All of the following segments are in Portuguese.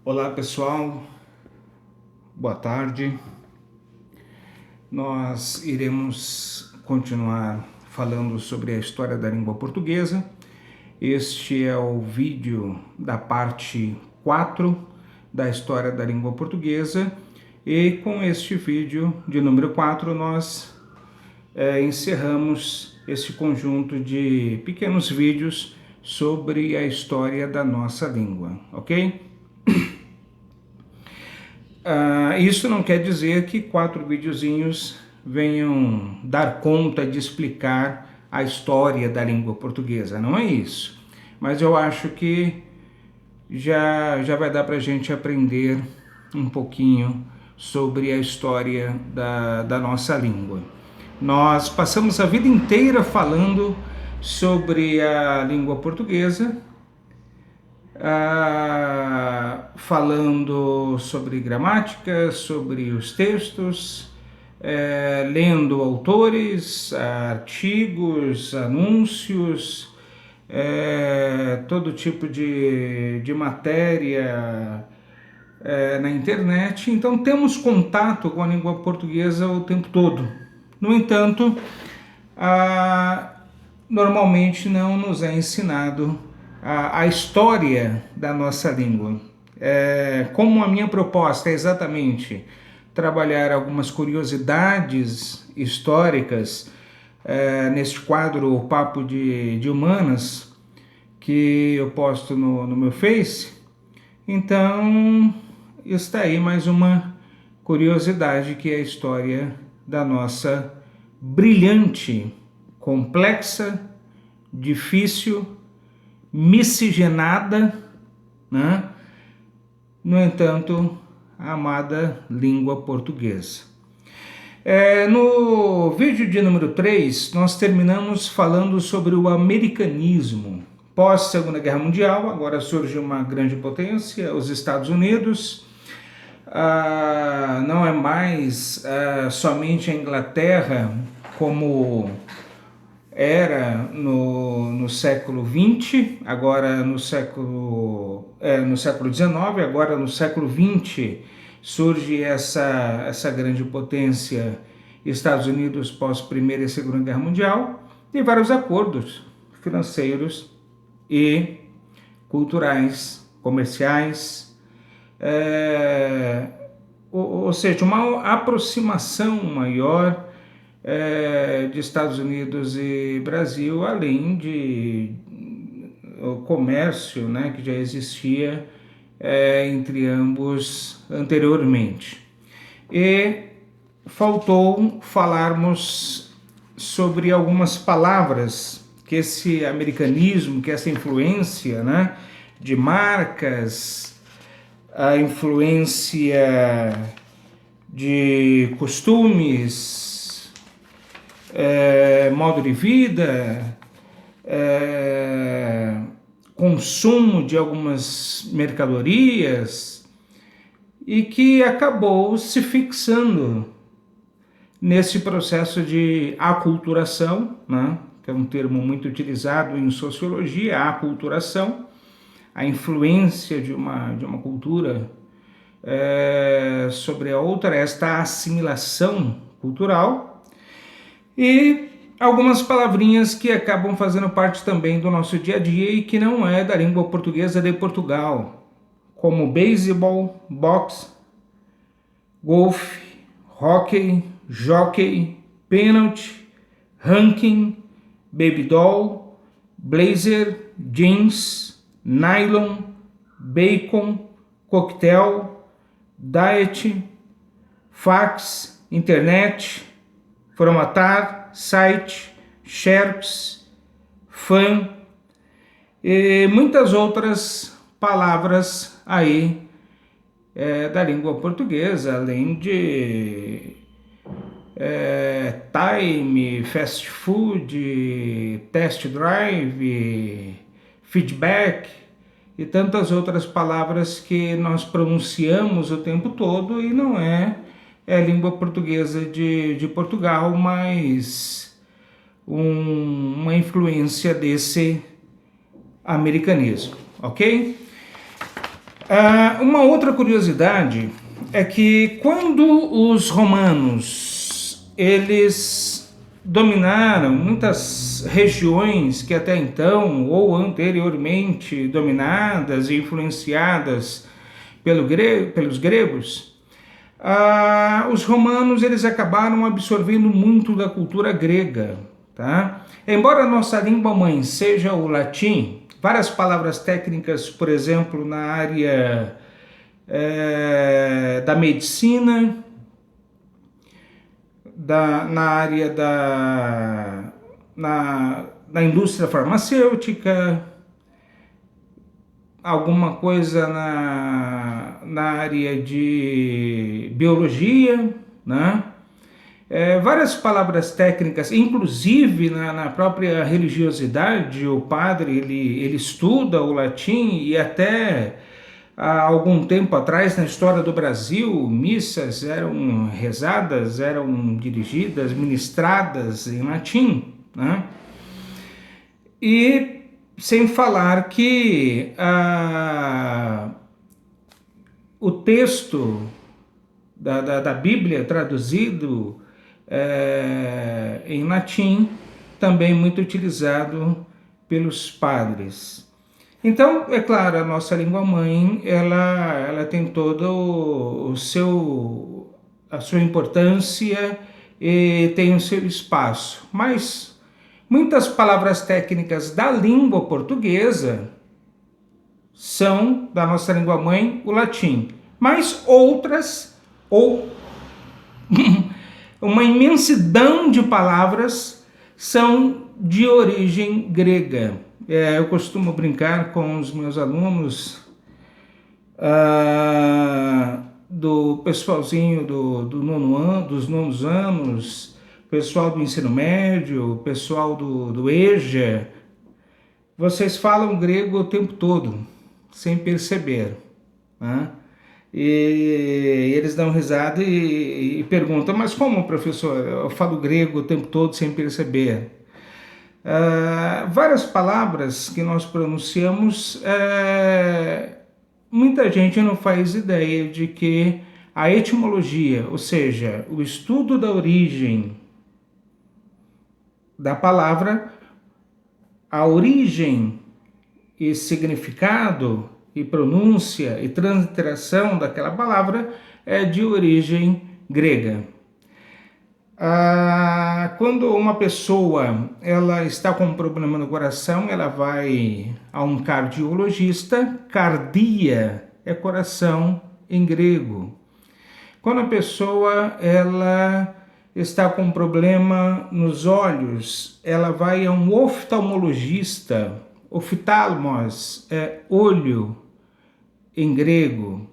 Olá pessoal, boa tarde. Nós iremos continuar falando sobre a história da língua portuguesa. Este é o vídeo da parte 4 da história da língua portuguesa e com este vídeo de número 4 nós encerramos esse conjunto de pequenos vídeos sobre a história da nossa língua, ok? Isso não quer dizer que 4 videozinhos venham dar conta de explicar a história da língua portuguesa, não é isso. Mas eu acho que já vai dar para a gente aprender um pouquinho sobre a história da nossa língua. Nós passamos a vida inteira falando sobre a língua portuguesa, falando sobre gramática, sobre os textos, lendo autores, artigos, anúncios, todo tipo de matéria na internet. Então temos contato com a língua portuguesa o tempo todo. No entanto, normalmente não nos é ensinado a história da nossa língua. Como a minha proposta é exatamente trabalhar algumas curiosidades históricas neste quadro O Papo de Humanas, que eu posto no meu Face, então está aí mais uma curiosidade, que é a história da nossa brilhante, complexa, difícil, miscigenada, né? No entanto, a amada língua portuguesa. No vídeo de número 3, nós terminamos falando sobre o americanismo. Pós-Segunda Guerra Mundial, agora surge uma grande potência, os Estados Unidos. Não é mais somente a Inglaterra como era no século XX, agora no século XIX, agora no século XX surge essa grande potência, Estados Unidos pós Primeira e Segunda Guerra Mundial, e vários acordos financeiros e culturais, comerciais, ou seja, uma aproximação maior de Estados Unidos e Brasil, além de o comércio, né, que já existia entre ambos anteriormente. E faltou falarmos sobre algumas palavras que esse americanismo, que essa influência, né, de marcas, a influência de costumes, modo de vida, consumo de algumas mercadorias, e que acabou se fixando nesse processo de aculturação, né, que é um termo muito utilizado em sociologia, a aculturação, a influência de uma cultura sobre a outra, esta assimilação cultural, e algumas palavrinhas que acabam fazendo parte também do nosso dia a dia e que não é da língua portuguesa de Portugal, como beisebol, boxe, golfe, hóquei, jockey, pênalti, ranking, baby doll, blazer, jeans, nylon, bacon, coquetel, diet, fax, internet, formatar, site, xerox, fã e muitas outras palavras aí da língua portuguesa, além de time, fast food, test drive, feedback e tantas outras palavras que nós pronunciamos o tempo todo e não é língua portuguesa de Portugal, mas uma influência desse americanismo, ok? Uma outra curiosidade é que quando os romanos eles dominaram muitas regiões que até então ou anteriormente dominadas e influenciadas pelos gregos, os romanos eles acabaram absorvendo muito da cultura grega, tá? Embora a nossa língua mãe seja o latim, várias palavras técnicas, por exemplo, na área da medicina, na área na indústria farmacêutica, alguma coisa na área de biologia, né? Várias palavras técnicas, inclusive na própria religiosidade, o padre ele estuda o latim e até há algum tempo atrás, na história do Brasil, missas eram rezadas, eram dirigidas, ministradas em latim, né? E sem falar que o texto da Bíblia traduzido em latim, também muito utilizado pelos padres. Então, é claro, a nossa língua mãe, ela tem todo a sua importância e tem o seu espaço, mas muitas palavras técnicas da língua portuguesa são da nossa língua mãe, o latim, mas outras, ou uma imensidão de palavras são de origem grega. Eu costumo brincar com os meus alunos do pessoalzinho dos nonos anos, pessoal do ensino médio, pessoal do EJA. Vocês falam grego o tempo todo, sem perceber, né? E eles dão risada e perguntam, mas como, professor? Eu falo grego o tempo todo sem perceber. Várias palavras que nós pronunciamos, muita gente não faz ideia de que a etimologia, ou seja, o estudo da origem da palavra, a origem e significado e pronúncia e transliteração daquela palavra é de origem grega. Quando uma pessoa ela está com um problema no coração, ela vai a um cardiologista. Cardia é coração em grego. Quando a pessoa ela está com um problema nos olhos, ela vai a um oftalmologista. Oftalmos é olho em grego.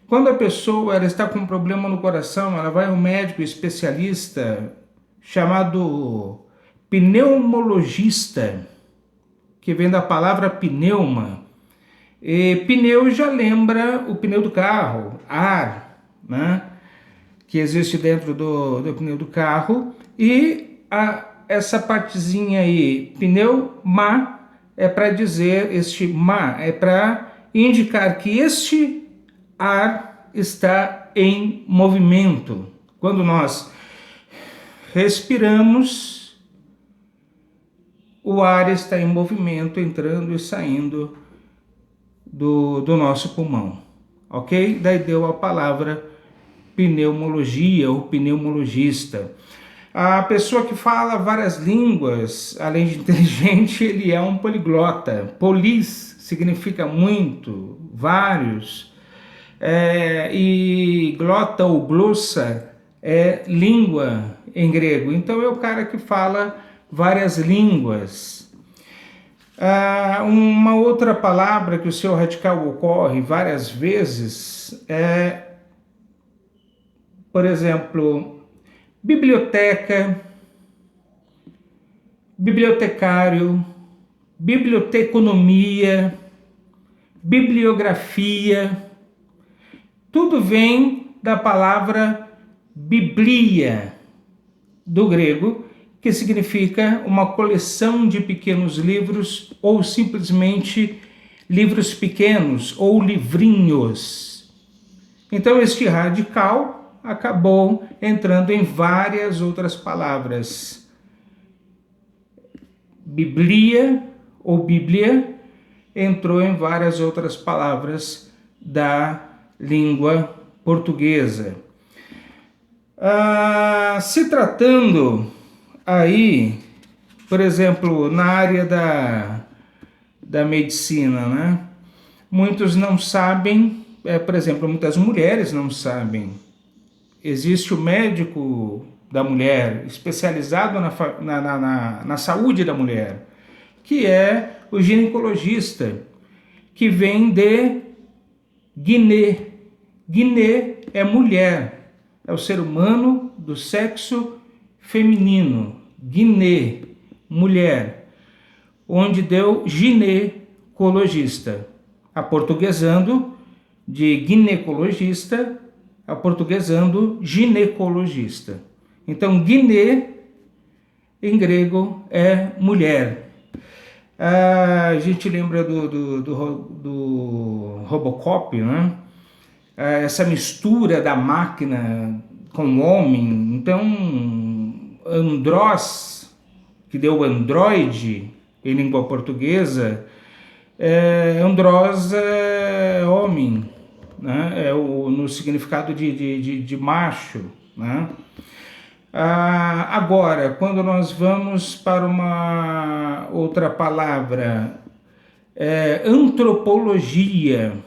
Quando a pessoa ela está com um problema no coração, ela vai a um médico especialista chamado pneumologista, que vem da palavra pneuma. E pneu já lembra o pneu do carro, ar, né? Que existe dentro do pneu do carro. E essa partezinha aí, pneuma, é para dizer, este ma é para indicar que este ar está em movimento. Quando nós respiramos, o ar está em movimento, entrando e saindo do nosso pulmão, ok? Daí deu a palavra pneumologia ou pneumologista. A pessoa que fala várias línguas, além de inteligente, ele é um poliglota. Polis significa muito, vários. E glota ou glossa é língua em grego. Então é o cara que fala várias línguas. Uma outra palavra que o seu radical ocorre várias vezes é, por exemplo, biblioteca, bibliotecário, biblioteconomia, bibliografia. Tudo vem da palavra biblia, do grego, que significa uma coleção de pequenos livros ou simplesmente livros pequenos ou livrinhos. Então este radical acabou entrando em várias outras palavras. Biblia ou Bíblia entrou em várias outras palavras da língua portuguesa. Se tratando aí, por exemplo, na área da medicina, né? Muitos não sabem, por exemplo, muitas mulheres não sabem. Existe o médico da mulher, especializado na saúde da mulher, que é o ginecologista, que vem de Guiné. Guiné é mulher, é o ser humano do sexo feminino. Guiné, mulher, onde deu ginecologista, aportuguesando de ginecologista, aportuguesando ginecologista. Então, Guiné, em grego, é mulher. A gente lembra do Robocop, né? Essa mistura da máquina com o homem. Então, Andros, que deu Android em língua portuguesa, Andros é homem, né? No significado de macho, né? Agora, quando nós vamos para uma outra palavra, antropologia,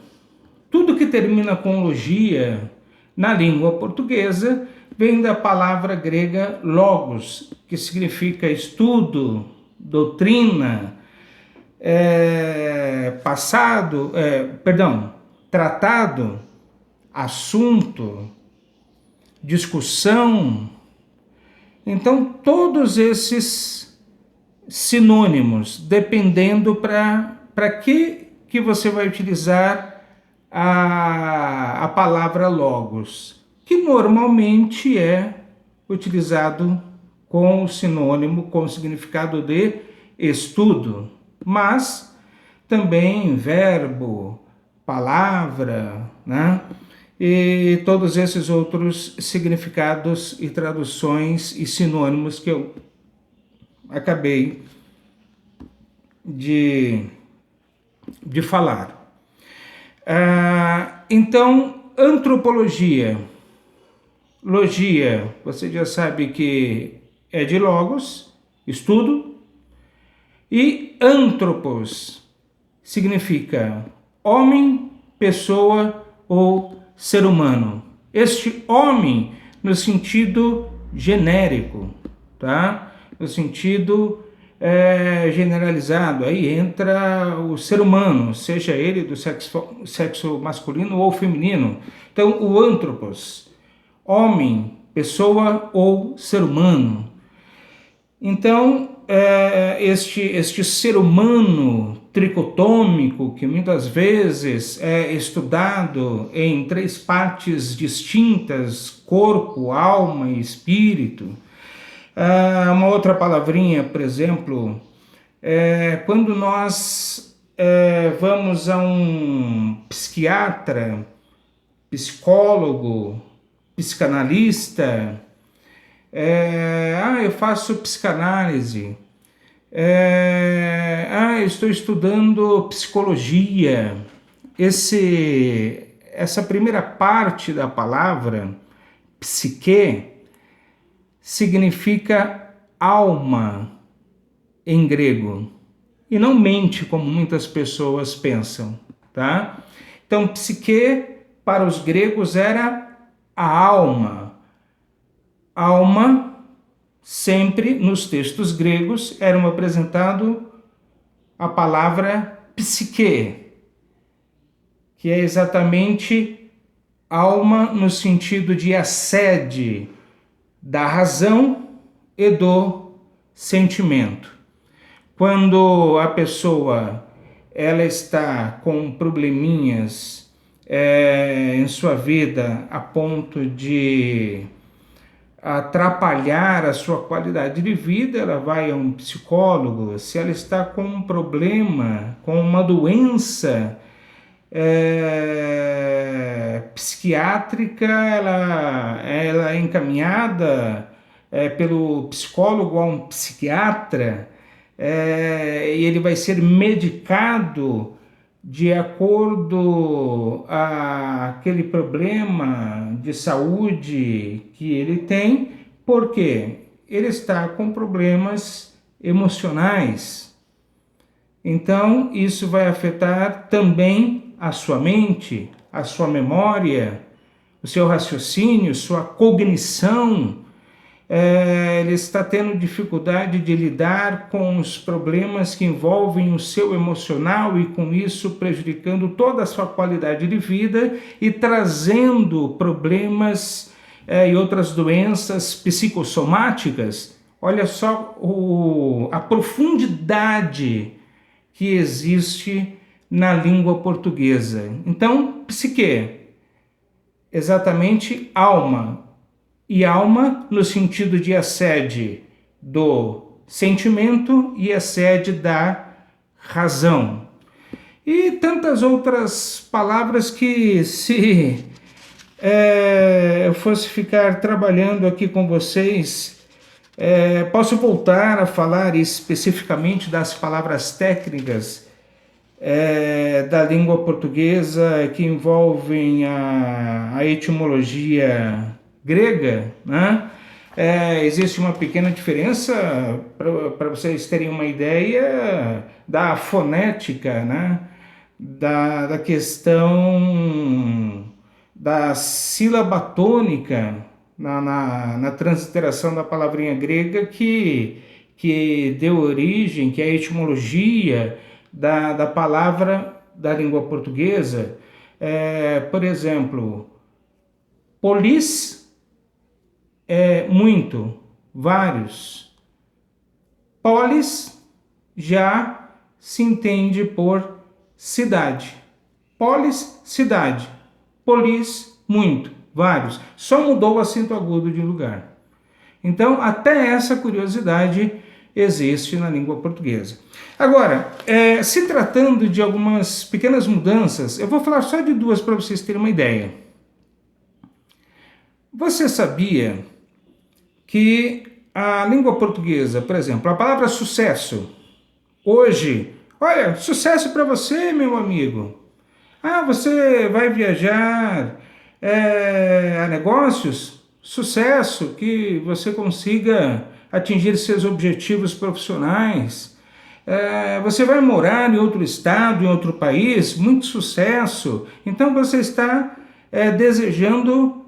tudo que termina com logia na língua portuguesa vem da palavra grega logos, que significa estudo, doutrina, tratado, assunto, discussão. Então, todos esses sinônimos, dependendo para que você vai utilizar a palavra logos, que normalmente é utilizado com o sinônimo, com o significado de estudo, mas também verbo, palavra, né? E todos esses outros significados e traduções e sinônimos que eu acabei de falar. Então, antropologia, logia, você já sabe que é de logos, estudo, e antropos significa homem, pessoa ou ser humano. Este homem no sentido genérico, tá? No sentido generalizado, aí entra o ser humano, seja ele do sexo masculino ou feminino. Então, o antropos, homem, pessoa ou ser humano. Então, este ser humano tricotômico, que muitas vezes é estudado em 3 partes distintas, corpo, alma e espírito. Uma outra palavrinha, por exemplo, quando nós vamos a um psiquiatra, psicólogo, psicanalista, eu faço psicanálise, eu estou estudando psicologia. Essa primeira parte da palavra, psique, significa alma em grego, e não mente como muitas pessoas pensam, tá? Então, psique para os gregos era a alma. Alma, sempre nos textos gregos, era apresentado a palavra psique, que é exatamente alma no sentido de a sede da razão e do sentimento. Quando a pessoa ela está com probleminhas em sua vida a ponto de atrapalhar a sua qualidade de vida, ela vai a um psicólogo. Se ela está com um problema, com uma doença psiquiátrica, ela é encaminhada pelo psicólogo a um psiquiatra, e ele vai ser medicado de acordo a aquele problema de saúde que ele tem, porque ele está com problemas emocionais. Então, isso vai afetar também a sua mente, a sua memória, o seu raciocínio, sua cognição. Ele está tendo dificuldade de lidar com os problemas que envolvem o seu emocional e com isso prejudicando toda a sua qualidade de vida e trazendo problemas e outras doenças psicossomáticas. Olha só a profundidade que existe na língua portuguesa. Então, psique, exatamente alma. E alma no sentido de a sede do sentimento e a sede da razão. E tantas outras palavras que, se eu fosse ficar trabalhando aqui com vocês, posso voltar a falar especificamente das palavras técnicas da língua portuguesa que envolvem a etimologia grega, né? Existe uma pequena diferença, para vocês terem uma ideia, da fonética, né? Da questão da sílaba tônica na transliteração da palavrinha grega que deu origem, que é a etimologia da palavra da língua portuguesa. Por exemplo, polis muito, vários. Polis já se entende por cidade. Polis, cidade. Polis, muito, vários. Só mudou o acento agudo de lugar. Então, até essa curiosidade existe na língua portuguesa. Agora, se tratando de algumas pequenas mudanças, eu vou falar só de duas para vocês terem uma ideia. Você sabia que a língua portuguesa, por exemplo, a palavra sucesso, hoje, olha, sucesso para você, meu amigo. Você vai viajar a negócios? Sucesso, que você consiga atingir seus objetivos profissionais. Você vai morar em outro estado, em outro país? Muito sucesso. Então você está desejando